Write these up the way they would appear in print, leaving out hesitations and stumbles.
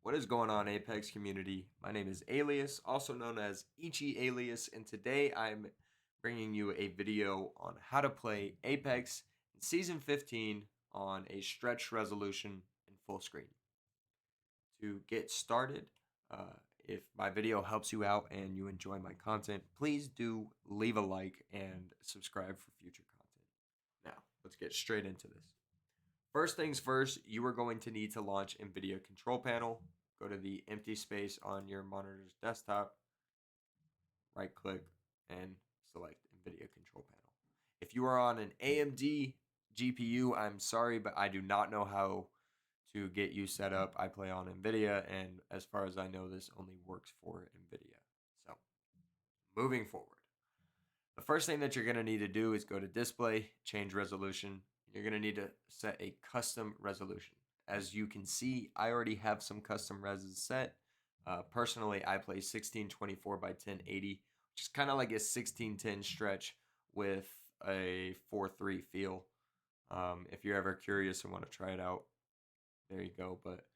What is going on, Apex community? My name is Alias, also known as Ichi Alias, and today I'm bringing you a video on how to play Apex in Season 15 on a stretch resolution in full screen. To get started, if my video helps you out and you enjoy my content, please do leave a like and subscribe for future content. Now, let's get straight into this. First things first, you are going to need to launch Nvidia Control Panel. Go to the empty space on your monitor's desktop, right click, and select Nvidia Control Panel. If you are on an AMD GPU, I'm sorry, but I do not know how to get you set up. I play on Nvidia, and as far as I know, this only works for Nvidia. So, moving forward. The first thing that you're going to need to do is go to Display, change resolution. You're going to need to set a custom resolution. As you can see, I already have some custom reses set. Personally, I play 1624 by 1080, which is kind of like a 1610 stretch with a 4:3 feel. If you're ever curious and want to try it out, there you go. But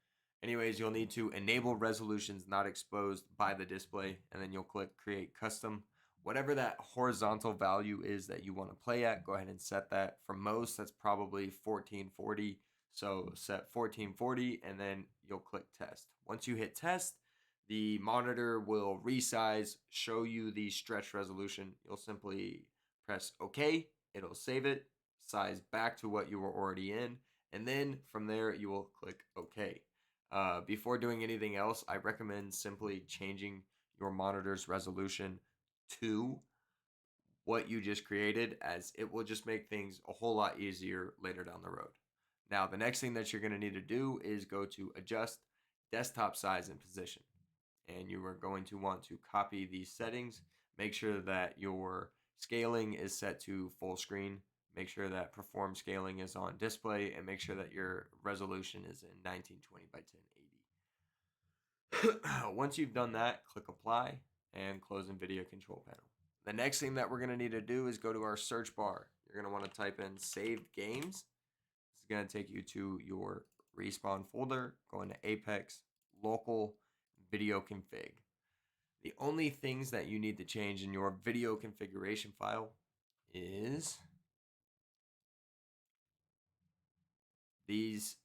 anyways, you'll need to enable resolutions not exposed by the display, and then you'll click Create Custom. Whatever that horizontal value is that you want to play at, go ahead and set that. For most, that's probably 1440. So set 1440 and then you'll click Test. Once you hit Test, the monitor will resize, show you the stretch resolution. You'll simply press OK. It'll save it, size back to what you were already in. And then from there, you will click OK. Before doing anything else, I recommend simply changing your monitor's resolution to what you just created, as it will just make things a whole lot easier later down the road. Now, the next thing that you're going to need to do is go to Adjust Desktop Size and Position. And you are going to want to copy these settings. Make sure that your scaling is set to full screen. Make sure that Perform Scaling is on display. And make sure that your resolution is in 1920 by 1080. Once you've done that, click Apply and close Nvidia Control Panel. The next thing that we're going to need to do is go to our search bar. You're going to want to type in Saved Games. This is going to take you to your Respawn folder. Go into Apex, Local, Video Config. The only things that you need to change in your video configuration file is these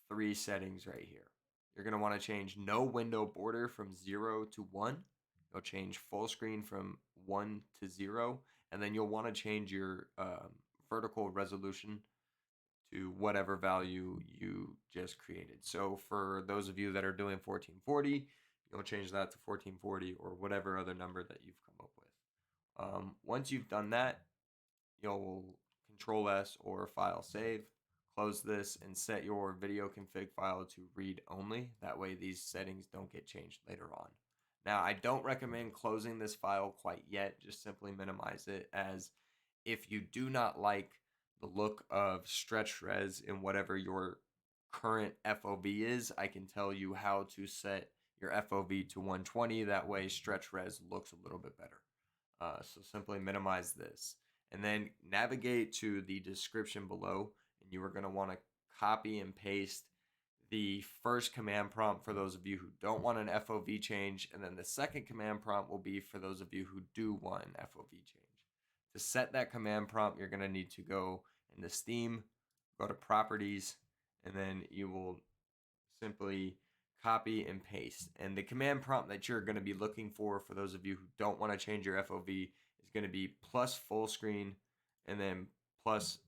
three settings right here. You're going to want to change no window border from 0 to 1. You'll change full screen from 1 to 0. And then you'll want to change your vertical resolution to whatever value you just created. So for those of you that are doing 1440, you'll change that to 1440 or whatever other number that you've come up with. Once you've done that, you'll Control S or File Save. Close this and set your video config file to read only. That way these settings don't get changed later on. Now, I don't recommend closing this file quite yet. Just simply minimize it, as if you do not like the look of stretch res in whatever your current FOV is, I can tell you how to set your FOV to 120. That way stretch res looks a little bit better. So simply minimize this. And then navigate to the description below, and you are going to want to copy and paste the first command prompt for those of you who don't want an FOV change, and then the second command prompt will be for those of you who do want an FOV change. To set that command prompt, you're going to need to go into Steam, go to Properties, and then you will simply copy and paste. And the command prompt that you're going to be looking for those of you who don't want to change your FOV is going to be plus full screen, and then plus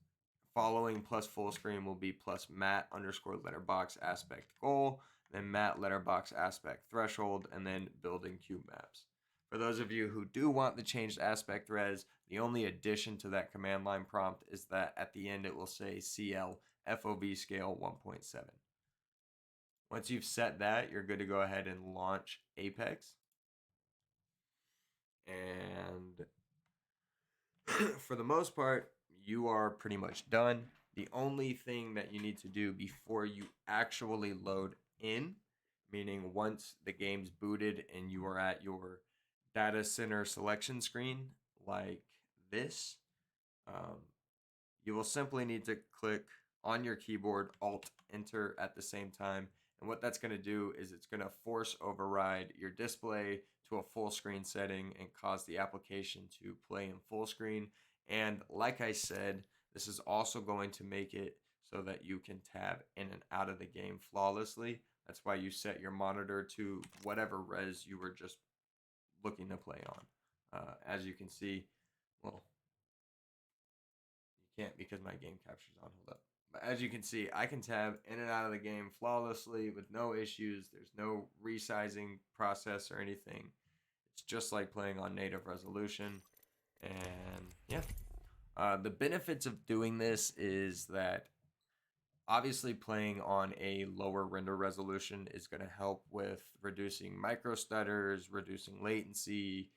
following plus full screen will be plus matte underscore letterbox aspect goal, then matte letterbox aspect threshold, and then building cube maps. For those of you who do want the changed aspect res, the only addition to that command line prompt is that at the end it will say CL FOV scale 1.7. Once you've set that, you're good to go ahead and launch Apex. And for the most part, you are pretty much done. The only thing that you need to do before you actually load in, meaning once the game's booted and you are at your data center selection screen like this, you will simply need to click on your keyboard Alt Enter at the same time, And what that's going to do is it's going to force override your display to a full screen setting and cause the application to play in full screen. And like I said, this is also going to make it so that you can tab in and out of the game flawlessly. That's why you set your monitor to whatever res you were just looking to play on. As you can see, well, you can't because my game capture's on. Hold up. But as you can see, I can tab in and out of the game flawlessly with no issues. There's no resizing process or anything. It's just like playing on native resolution. And yeah, the benefits of doing this is that obviously playing on a lower render resolution is going to help with reducing micro stutters, reducing latency,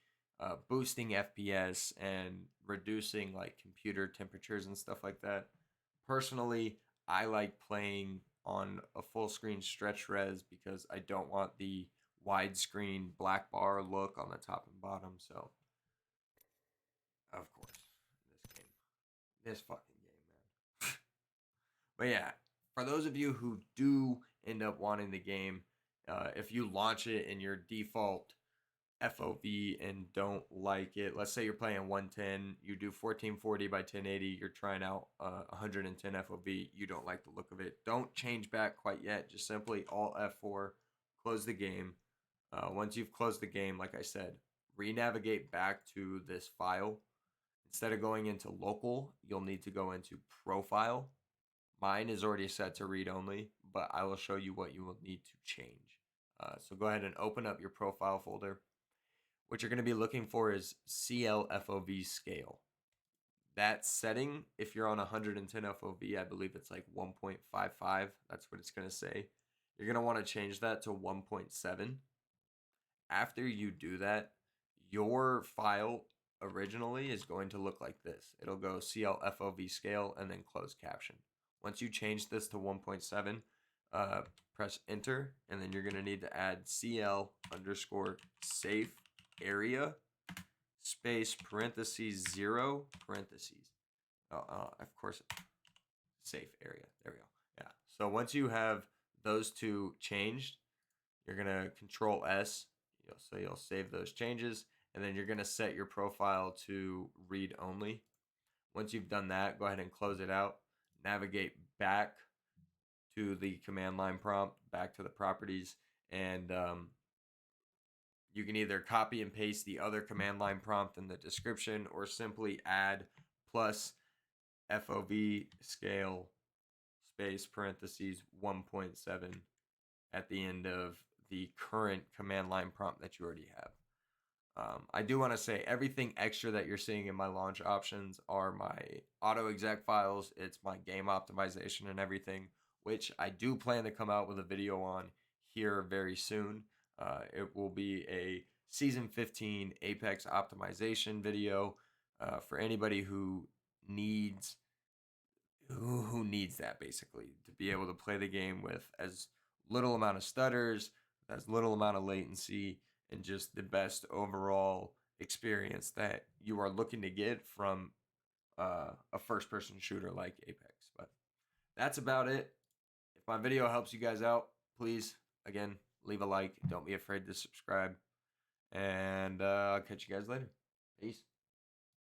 boosting FPS, and reducing like computer temperatures and stuff like that. Personally, I like playing on a full screen stretch res because I don't want the widescreen black bar look on the top and bottom. So, of course, this fucking game, man. But yeah, for those of you who do end up wanting the game, if you launch it in your default FOV and don't like it, let's say you're playing 110, you do 1440 by 1080, you're trying out 110 FOV, you don't like the look of it, don't change back quite yet. Just simply Alt F4, close the game. Once you've closed the game, like I said, re-navigate back to this file. Instead of going into local, you'll need to go into profile. Mine is already set to read only, but I will show you what you will need to change. So go ahead and open up your profile folder. What you're going to be looking for is CLFOV scale. That setting, if you're on 110 FOV, I believe it's like 1.55. That's what it's going to say. You're going to want to change that to 1.7. After you do that, your file originally is going to look like this. It'll go CLFOV scale and then closed caption. Once you change this to 1.7, press enter, and then you're going to need to add CL underscore safe area space parentheses 0 parentheses. Of course, safe area. There we go. Yeah. So once you have those two changed, you're going to Control S. So you'll save those changes, and then you're going to set your profile to read only. Once you've done that, go ahead and close it out. Navigate back to the command line prompt, back to the properties, and you can either copy and paste the other command line prompt in the description or simply add plus FOV scale space parentheses 1.7 at the end of the current command line prompt that you already have. I do want to say everything extra that you're seeing in my launch options are my auto exec files. It's my game optimization and everything, which I do plan to come out with a video on here very soon. It will be a Season 15 Apex optimization video for anybody who needs that, basically, to be able to play the game with as little amount of stutters, as little amount of latency, and just the best overall experience that you are looking to get from a first-person shooter like Apex. But that's about it. If my video helps you guys out, please, again, leave a like. Don't be afraid to subscribe. And I'll catch you guys later. Peace.